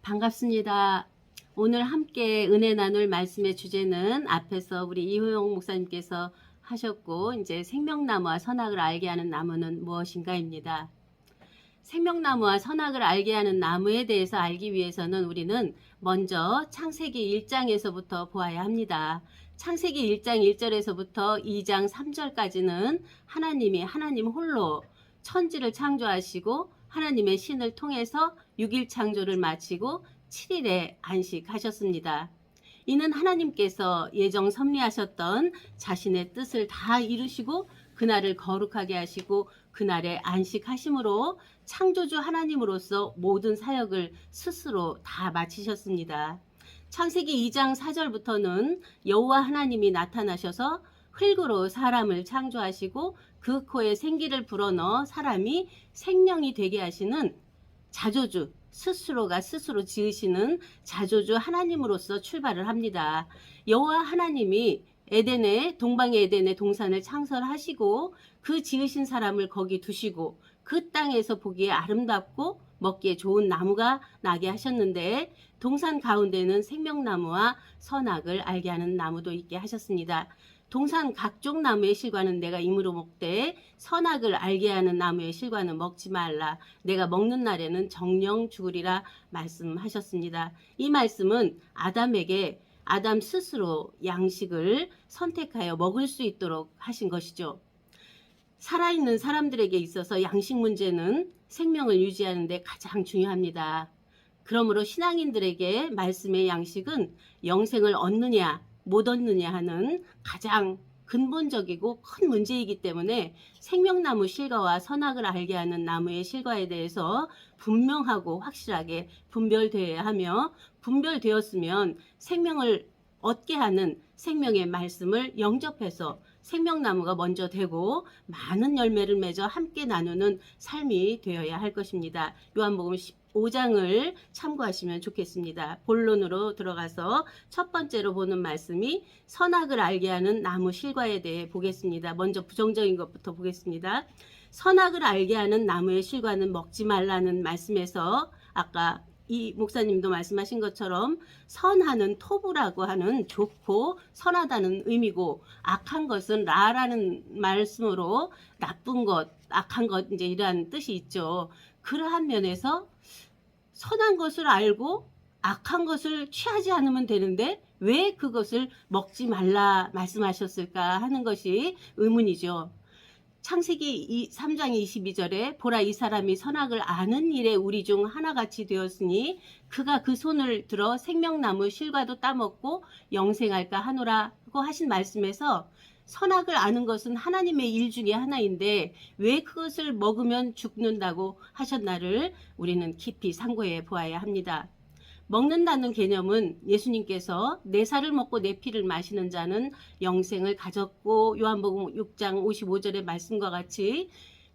반갑습니다. 오늘 함께 은혜 나눌 말씀의 주제는 앞에서 우리 이호영 목사님께서 하셨고, 이제 생명나무와 선악을 알게 하는 나무는 무엇인가입니다. 생명나무와 선악을 알게 하는 나무에 대해서 알기 위해서는 우리는 먼저 창세기 1장에서부터 보아야 합니다. 창세기 1장 1절에서부터 2장 3절까지는 하나님이 하나님 홀로 천지를 창조하시고 하나님의 신을 통해서 6일 창조를 마치고 7일에 안식하셨습니다. 이는 하나님께서 예정 섭리하셨던 자신의 뜻을 다 이루시고 그날을 거룩하게 하시고 그날에 안식하심으로 창조주 하나님으로서 모든 사역을 스스로 다 마치셨습니다. 창세기 2장 4절부터는 여호와 하나님이 나타나셔서 흙으로 사람을 창조하시고 그 코에 생기를 불어넣어 사람이 생명이 되게 하시는 자조주, 스스로가 스스로 지으시는 자조주 하나님으로서 출발을 합니다. 여호와 하나님이 동방의 에덴의 동산을 창설하시고 그 지으신 사람을 거기 두시고 그 땅에서 보기에 아름답고 먹기에 좋은 나무가 나게 하셨는데 동산 가운데는 생명나무와 선악을 알게 하는 나무도 있게 하셨습니다. 동산 각종 나무의 실과는 내가 임으로 먹되 선악을 알게 하는 나무의 실과는 먹지 말라. 내가 먹는 날에는 정령 죽으리라 말씀하셨습니다. 이 말씀은 아담에게 아담 스스로 양식을 선택하여 먹을 수 있도록 하신 것이죠. 살아있는 사람들에게 있어서 양식 문제는 생명을 유지하는 데 가장 중요합니다. 그러므로 신앙인들에게 말씀의 양식은 영생을 얻느냐 못 얻느냐 하는 가장 근본적이고 큰 문제이기 때문에 생명나무 실과와 선악을 알게 하는 나무의 실과에 대해서 분명하고 확실하게 분별되어야 하며, 분별되었으면 생명을 얻게 하는 생명의 말씀을 영접해서 생명나무가 먼저 되고 많은 열매를 맺어 함께 나누는 삶이 되어야 할 것입니다. 요한복음 15장을 참고하시면 좋겠습니다. 본론으로 들어가서 첫 번째로 보는 말씀이 선악을 알게 하는 나무 실과에 대해 보겠습니다. 먼저 부정적인 것부터 보겠습니다. 선악을 알게 하는 나무의 실과는 먹지 말라는 말씀에서 아까 이 목사님도 말씀하신 것처럼 선하는 토부라고 하는 좋고 선하다는 의미고 악한 것은 라라는 말씀으로 나쁜 것, 악한 것 이제 이러한 뜻이 있죠. 그러한 면에서 선한 것을 알고 악한 것을 취하지 않으면 되는데 왜 그것을 먹지 말라 말씀하셨을까 하는 것이 의문이죠. 창세기 3장 22절에 보라 이 사람이 선악을 아는 일에 우리 중 하나같이 되었으니 그가 그 손을 들어 생명나무 실과도 따먹고 영생할까 하노라고 하신 말씀에서 선악을 아는 것은 하나님의 일 중에 하나인데 왜 그것을 먹으면 죽는다고 하셨나를 우리는 깊이 상고해 보아야 합니다. 먹는다는 개념은 예수님께서 내 살을 먹고 내 피를 마시는 자는 영생을 가졌고 요한복음 6장 55절의 말씀과 같이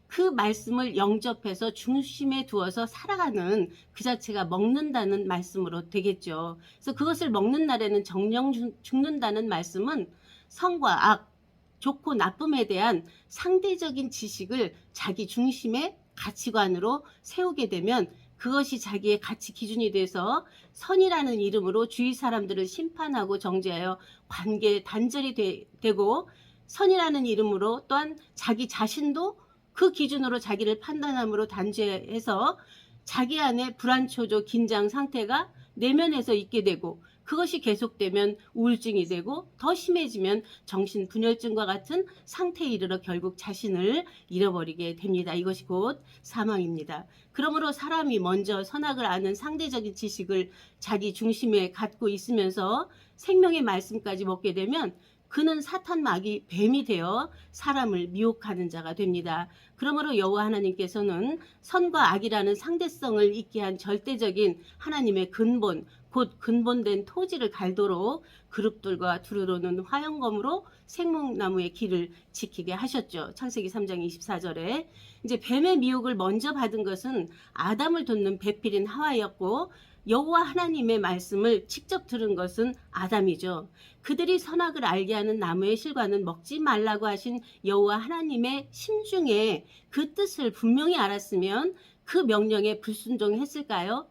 그 말씀을 영접해서 중심에 두어서 살아가는 그 자체가 먹는다는 말씀으로 되겠죠. 그래서 그것을 먹는 날에는 정령 죽는다는 말씀은 선과 악, 좋고 나쁨에 대한 상대적인 지식을 자기 중심의 가치관으로 세우게 되면 그것이 자기의 가치 기준이 돼서 선이라는 이름으로 주위 사람들을 심판하고 정죄하여 관계 단절이 되고 선이라는 이름으로 또한 자기 자신도 그 기준으로 자기를 판단함으로 단죄해서 자기 안에 불안초조 긴장 상태가 내면에서 있게 되고 그것이 계속되면 우울증이 되고 더 심해지면 정신분열증과 같은 상태에 이르러 결국 자신을 잃어버리게 됩니다. 이것이 곧 사망입니다. 그러므로 사람이 먼저 선악을 아는 상대적인 지식을 자기 중심에 갖고 있으면서 생명의 말씀까지 먹게 되면 그는 사탄 마귀 뱀이 되어 사람을 미혹하는 자가 됩니다. 그러므로 여호와 하나님께서는 선과 악이라는 상대성을 있게 한 절대적인 하나님의 근본, 곧 근본된 토지를 갈도록 그룹들과 두루로는 화영검으로 생명나무의 길을 지키게 하셨죠. 창세기 3장 24절에 이제 뱀의 미혹을 먼저 받은 것은 아담을 돕는 배필인 하와였고 여호와 하나님의 말씀을 직접 들은 것은 아담이죠. 그들이 선악을 알게 하는 나무의 실과는 먹지 말라고 하신 여호와 하나님의 심중에 그 뜻을 분명히 알았으면 그 명령에 불순종했을까요?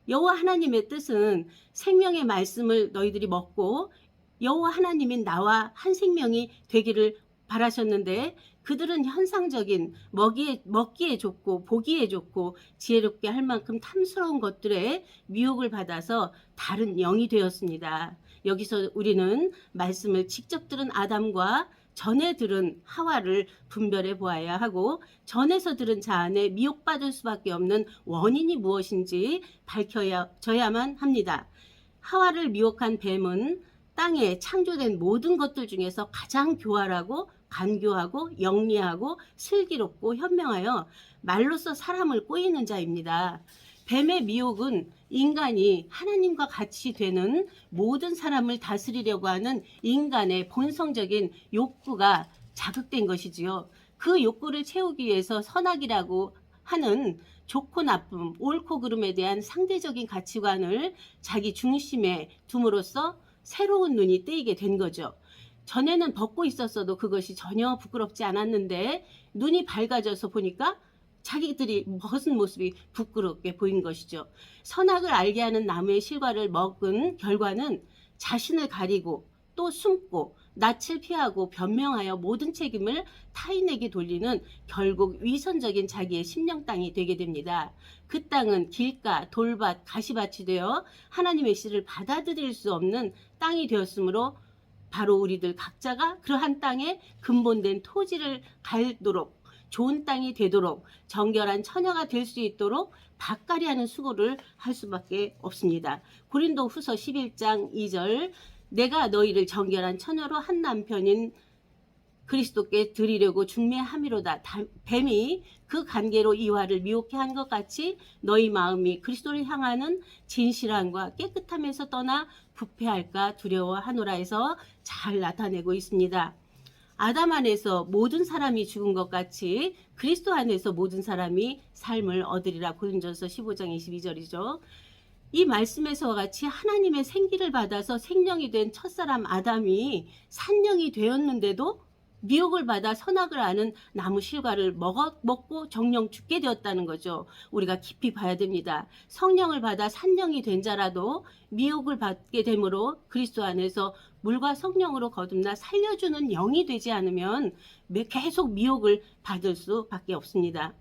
여호와 하나님의 뜻은 생명의 말씀을 너희들이 먹고 여호와 하나님인 나와 한 생명이 되기를 바라셨는데, 그들은 현상적인 먹기에 좋고 보기에 좋고 지혜롭게 할 만큼 탐스러운 것들에 미혹을 받아서 다른 영이 되었습니다. 여기서 우리는 말씀을 직접 들은 아담과 전에 들은 하와를 분별해 보아야 하고, 전에서 들은 자 안에 미혹받을 수밖에 없는 원인이 무엇인지 밝혀져야만 합니다. 하와를 미혹한 뱀은 땅에 창조된 모든 것들 중에서 가장 교활하고 간교하고 영리하고 슬기롭고 현명하여 말로써 사람을 꼬이는 자입니다. 뱀의 미혹은 인간이 하나님과 같이 되는 모든 사람을 다스리려고 하는 인간의 본성적인 욕구가 자극된 것이지요. 그 욕구를 채우기 위해서 선악이라고 하는 좋고 나쁨, 옳고 그름에 대한 상대적인 가치관을 자기 중심에 둠으로써 새로운 눈이 뜨이게 된 거죠. 전에는 벗고 있었어도 그것이 전혀 부끄럽지 않았는데 눈이 밝아져서 보니까 자기들이 벗은 모습이 부끄럽게 보인 것이죠. 선악을 알게 하는 나무의 실과를 먹은 결과는 자신을 가리고 또 숨고 낯을 피하고 변명하여 모든 책임을 타인에게 돌리는 결국 위선적인 자기의 심령 땅이 되게 됩니다. 그 땅은 길가, 돌밭, 가시밭이 되어 하나님의 씨를 받아들일 수 없는 땅이 되었으므로 바로 우리들 각자가 그러한 땅에 근본된 토지를 갈도록, 좋은 땅이 되도록, 정결한 처녀가 될 수 있도록 밭갈이하는 수고를 할 수밖에 없습니다. 고린도 후서 11장 2절, 내가 너희를 정결한 처녀로 한 남편인 그리스도께 드리려고 중매함이로다. 뱀이 그 관계로 이화를 미혹해 한 것 같이 너희 마음이 그리스도를 향하는 진실함과 깨끗함에서 떠나 부패할까 두려워하노라 해서 잘 나타내고 있습니다. 아담 안에서 모든 사람이 죽은 것 같이 그리스도 안에서 모든 사람이 삶을 얻으리라. 고린도전서 15장 22절이죠. 이 말씀에서와 같이 하나님의 생기를 받아서 생명이 된 첫사람 아담이 산령이 되었는데도 미혹을 받아 선악을 아는 나무 실과를 먹고 정령 죽게 되었다는 거죠. 우리가 깊이 봐야 됩니다. 성령을 받아 산령이 된 자라도 미혹을 받게 되므로 그리스도 안에서 물과 성령으로 거듭나 살려주는 영이 되지 않으면 계속 미혹을 받을 수밖에 없습니다.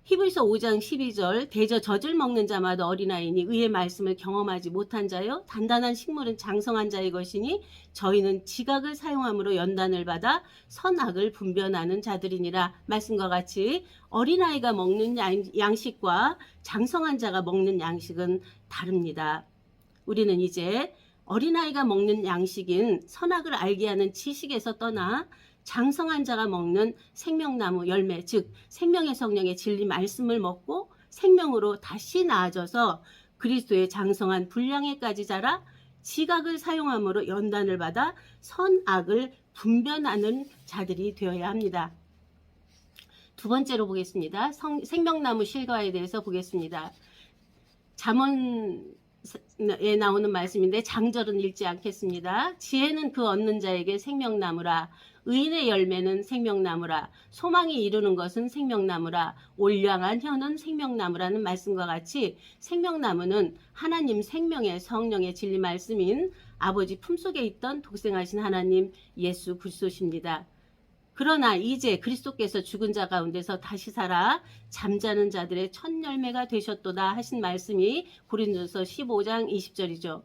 히브리서 5장 12절, 대저 젖을 먹는 자마다 어린아이니 의의 말씀을 경험하지 못한 자요 단단한 식물은 장성한 자의 것이니 저희는 지각을 사용함으로 연단을 받아 선악을 분별하는 자들이니라. 말씀과 같이 어린아이가 먹는 양식과 장성한 자가 먹는 양식은 다릅니다. 우리는 이제 어린아이가 먹는 양식인 선악을 알게 하는 지식에서 떠나 장성한 자가 먹는 생명나무 열매, 즉 생명의 성령의 진리 말씀을 먹고 생명으로 다시 나아져서 그리스도의 장성한 분량에까지 자라 지각을 사용함으로 연단을 받아 선악을 분별하는 자들이 되어야 합니다. 두 번째로 보겠습니다. 생명나무 실과에 대해서 보겠습니다. 잠언에 나오는 말씀인데 장절은 읽지 않겠습니다. 지혜는 그 얻는 자에게 생명나무라. 의인의 열매는 생명나무라. 소망이 이루는 것은 생명나무라. 올량한 혀는 생명나무라는 말씀과 같이 생명나무는 하나님 생명의 성령의 진리 말씀인 아버지 품속에 있던 독생하신 하나님 예수 그리스도십니다. 그러나 이제 그리스도께서 죽은 자 가운데서 다시 살아 잠자는 자들의 첫 열매가 되셨도다 하신 말씀이 고린도서 15장 20절이죠.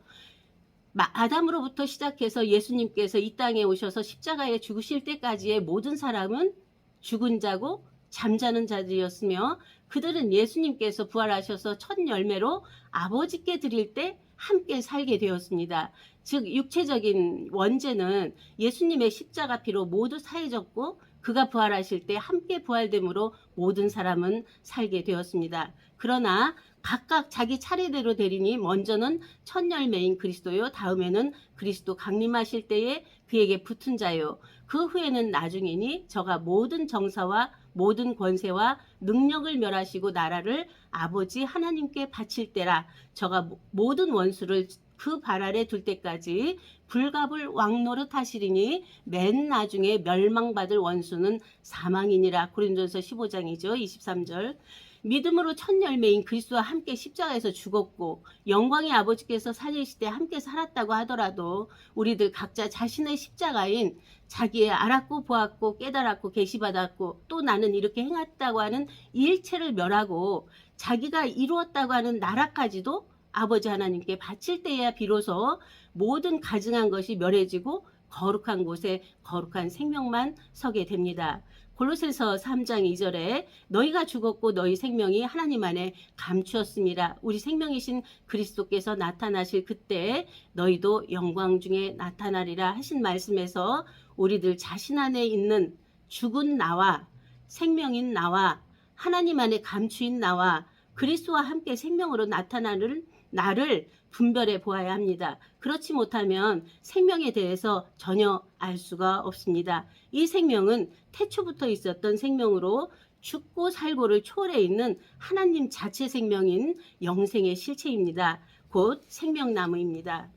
아담으로부터 시작해서 예수님께서 이 땅에 오셔서 십자가에 죽으실 때까지의 모든 사람은 죽은 자고 잠자는 자들이었으며 그들은 예수님께서 부활하셔서 첫 열매로 아버지께 드릴 때 함께 살게 되었습니다. 즉 육체적인 원죄는 예수님의 십자가 피로 모두 사해졌고 그가 부활하실 때 함께 부활됨으로 모든 사람은 살게 되었습니다. 그러나 각각 자기 차례대로 되리니 먼저는 첫 열매인 그리스도요, 다음에는 그리스도 강림하실 때에 그에게 붙은 자요, 그 후에는 나중이니 저가 모든 정사와 모든 권세와 능력을 멸하시고 나라를 아버지 하나님께 바칠 때라. 저가 모든 원수를 그 발 아래 둘 때까지 불갑을 왕노릇 하시리니 맨 나중에 멸망받을 원수는 사망이니라. 고린도전서 15장이죠. 23절. 믿음으로 첫 열매인 그리스도와 함께 십자가에서 죽었고 영광의 아버지께서 살리실 때 함께 살았다고 하더라도 우리들 각자 자신의 십자가인 자기의 알았고 보았고 깨달았고 계시받았고 또 나는 이렇게 행했다고 하는 일체를 멸하고 자기가 이루었다고 하는 나라까지도 아버지 하나님께 바칠 때야 비로소 모든 가증한 것이 멸해지고 거룩한 곳에 거룩한 생명만 서게 됩니다. 골로새서 3장 2절에 너희가 죽었고 너희 생명이 하나님 안에 감추었습니다. 우리 생명이신 그리스도께서 나타나실 그때 너희도 영광 중에 나타나리라 하신 말씀에서 우리들 자신 안에 있는 죽은 나와 생명인 나와 하나님 안에 감추인 나와 그리스도와 함께 생명으로 나타나는 나를 분별해 보아야 합니다. 그렇지 못하면 생명에 대해서 전혀 알 수가 없습니다. 이 생명은 태초부터 있었던 생명으로 죽고 살고를 초월해 있는 하나님 자체 생명인 영생의 실체입니다. 곧 생명나무입니다.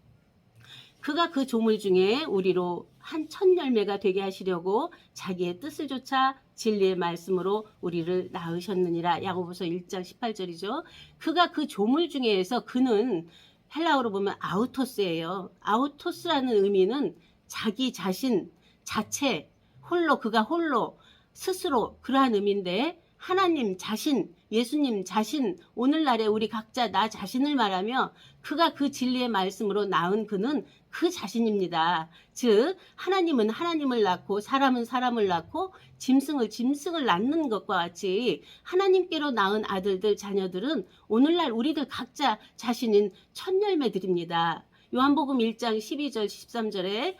그가 그 조물 중에 우리로 한 첫 열매가 되게 하시려고 자기의 뜻을 좇아 진리의 말씀으로 우리를 낳으셨느니라. 야고보서 1장 18절이죠. 그가 그 조물 중에서 그는 헬라어로 보면 아우토스예요. 아우토스라는 의미는 자기 자신, 자체, 홀로, 그가 홀로, 스스로 그러한 의미인데 하나님 자신, 예수님 자신, 오늘날에 우리 각자 나 자신을 말하며 그가 그 진리의 말씀으로 낳은 그는 그 자신입니다. 즉 하나님은 하나님을 낳고 사람은 사람을 낳고 짐승을 낳는 것과 같이 하나님께로 낳은 아들들 자녀들은 오늘날 우리들 각자 자신인 첫 열매들입니다. 요한복음 1장 12절 13절에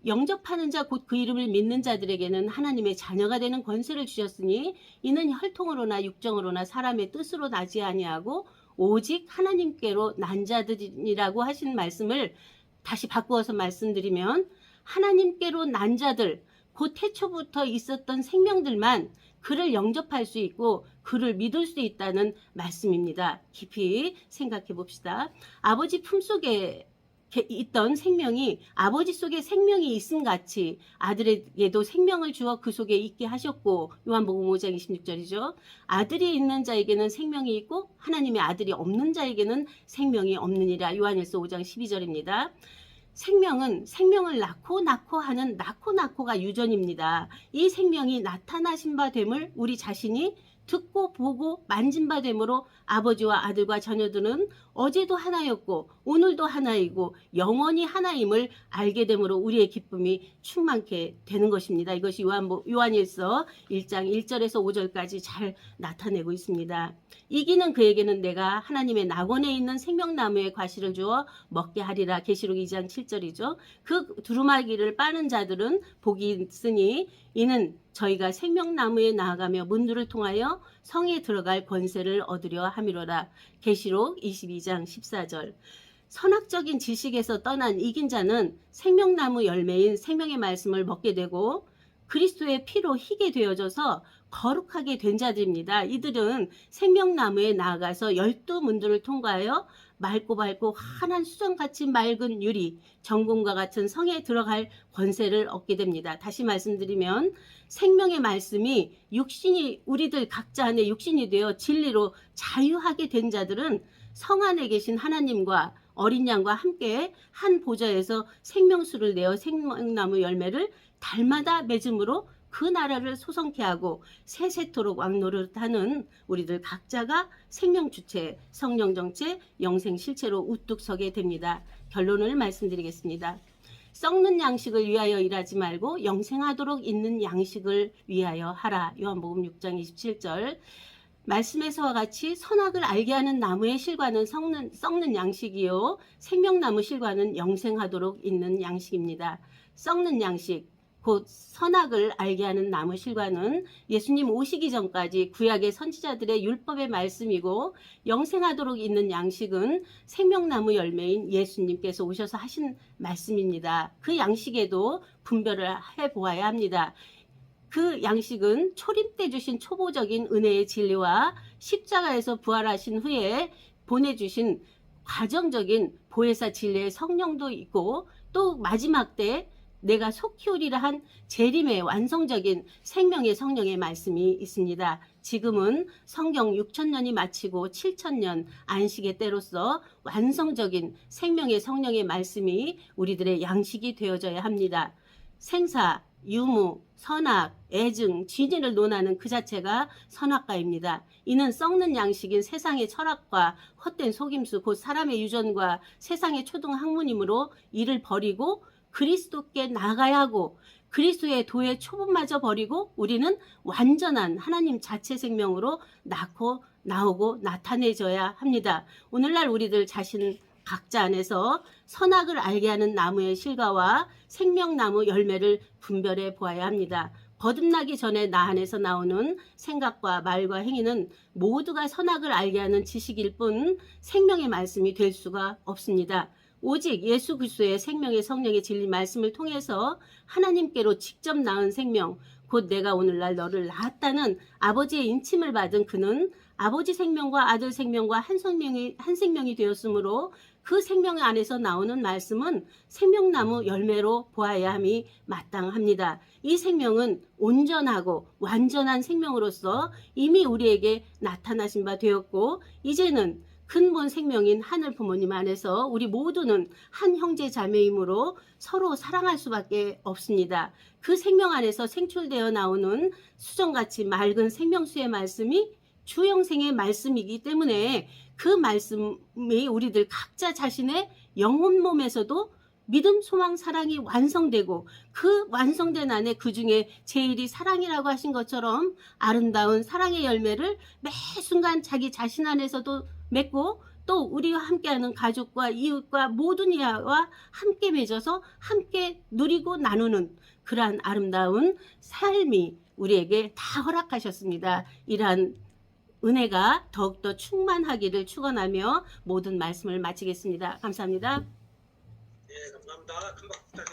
영접하는 자 곧 그 이름을 믿는 자들에게는 하나님의 자녀가 되는 권세를 주셨으니 이는 혈통으로나 육정으로나 사람의 뜻으로 나지 아니하고 오직 하나님께로 난 자들이라고 하신 말씀을 다시 바꾸어서 말씀드리면 하나님께로 난 자들 곧 태초부터 있었던 생명들만 그를 영접할 수 있고 그를 믿을 수 있다는 말씀입니다. 깊이 생각해 봅시다. 아버지 품속에 있던 생명이 아버지 속에 생명이 있음 같이 아들에게도 생명을 주어 그 속에 있게 하셨고 요한복음 5장 26절이죠. 아들이 있는 자에게는 생명이 있고 하나님의 아들이 없는 자에게는 생명이 없느니라. 요한일서 5장 12절입니다. 생명은 생명을 낳고 하는 낳고가 유전입니다. 이 생명이 나타나신 바 됨을 우리 자신이 듣고 보고 만진 바 됨으로 아버지와 아들과 자녀들은 어제도 하나였고 오늘도 하나이고 영원히 하나임을 알게 됨으로 우리의 기쁨이 충만케 되는 것입니다. 이것이 요한일서 1장 1절에서 5절까지 잘 나타내고 있습니다. 이기는 그에게는 내가 하나님의 낙원에 있는 생명나무의 과실을 주어 먹게 하리라. 계시록 2장 7절이죠. 그 두루마기를 빠는 자들은 복이 있으니 이는 저희가 생명나무에 나아가며 문들을 통하여 성에 들어갈 권세를 얻으려 함이로라. 계시록 22장 14절. 선악적인 지식에서 떠난 이긴 자는 생명나무 열매인 생명의 말씀을 먹게 되고 그리스도의 피로 희게 되어져서 거룩하게 된 자들입니다. 이들은 생명나무에 나아가서 12문들을 통과하여 맑고 환한 수정같이 맑은 유리, 정금과 같은 성에 들어갈 권세를 얻게 됩니다. 다시 말씀드리면 생명의 말씀이 육신이 우리들 각자 안에 육신이 되어 진리로 자유하게 된 자들은 성 안에 계신 하나님과 어린 양과 함께 한 보좌에서 생명수를 내어 생명나무 열매를 달마다 맺음으로 그 나라를 소성케 하고 세세토록 왕노릇하는 우리들 각자가 생명 주체, 성령 정체, 영생 실체로 우뚝 서게 됩니다. 결론을 말씀드리겠습니다. 썩는 양식을 위하여 일하지 말고 영생하도록 있는 양식을 위하여 하라. 요한복음 6장 27절. 말씀에서와 같이 선악을 알게 하는 나무의 실과는 썩는 양식이요 생명나무 실과는 영생하도록 있는 양식입니다. 썩는 양식 곧 선악을 알게 하는 나무 실과는 예수님 오시기 전까지 구약의 선지자들의 율법의 말씀이고 영생하도록 있는 양식은 생명나무 열매인 예수님께서 오셔서 하신 말씀입니다. 그 양식에도 분별을 해보아야 합니다. 그 양식은 초림 때 주신 초보적인 은혜의 진리와 십자가에서 부활하신 후에 보내주신 과정적인 보혜사 진리의 성령도 있고 또 마지막 때 내가 속히 오리라 한 재림의 완성적인 생명의 성령의 말씀이 있습니다. 지금은 성경 6,000년이 마치고 7,000년 안식의 때로서 완성적인 생명의 성령의 말씀이 우리들의 양식이 되어져야 합니다. 생사, 유무, 선악, 애증, 진리를 논하는 그 자체가 선악과입니다. 이는 썩는 양식인 세상의 철학과 헛된 속임수, 곧 사람의 유전과 세상의 초등 학문이므로 이를 버리고 그리스도께 나가야 하고, 그리스도의 도의 초분마저 버리고 우리는 완전한 하나님 자체 생명으로 낳고 나오고 나타내져야 합니다. 오늘날 우리들 자신 각자 안에서 선악을 알게 하는 나무의 실과와 생명나무 열매를 분별해 보아야 합니다. 거듭나기 전에 나 안에서 나오는 생각과 말과 행위는 모두가 선악을 알게 하는 지식일 뿐 생명의 말씀이 될 수가 없습니다. 오직 예수 그리스도의 생명의 성령의 진리 말씀을 통해서 하나님께로 직접 낳은 생명, 곧 내가 오늘날 너를 낳았다는 아버지의 인침을 받은 그는 아버지 생명과 아들 생명과 한 생명이 되었으므로 그 생명 안에서 나오는 말씀은 생명나무 열매로 보아야 함이 마땅합니다. 이 생명은 온전하고 완전한 생명으로서 이미 우리에게 나타나신 바 되었고, 이제는 근본 생명인 하늘 부모님 안에서 우리 모두는 한 형제 자매이므로 서로 사랑할 수밖에 없습니다. 그 생명 안에서 생출되어 나오는 수정같이 맑은 생명수의 말씀이 주 영생의 말씀이기 때문에 그 말씀이 우리들 각자 자신의 영혼 몸에서도 믿음, 소망, 사랑이 완성되고, 그 완성된 안에 그 중에 제일이 사랑이라고 하신 것처럼 아름다운 사랑의 열매를 매 순간 자기 자신 안에서도 맺고, 또 우리와 함께하는 가족과 이웃과 모든 이와 함께 맺어서 함께 누리고 나누는 그러한 아름다운 삶이 우리에게 다 허락하셨습니다. 이러한 은혜가 더욱더 충만하기를 축원하며 모든 말씀을 마치겠습니다. 감사합니다. 예, 감사합니다. 큰 박수 부탁드립니다.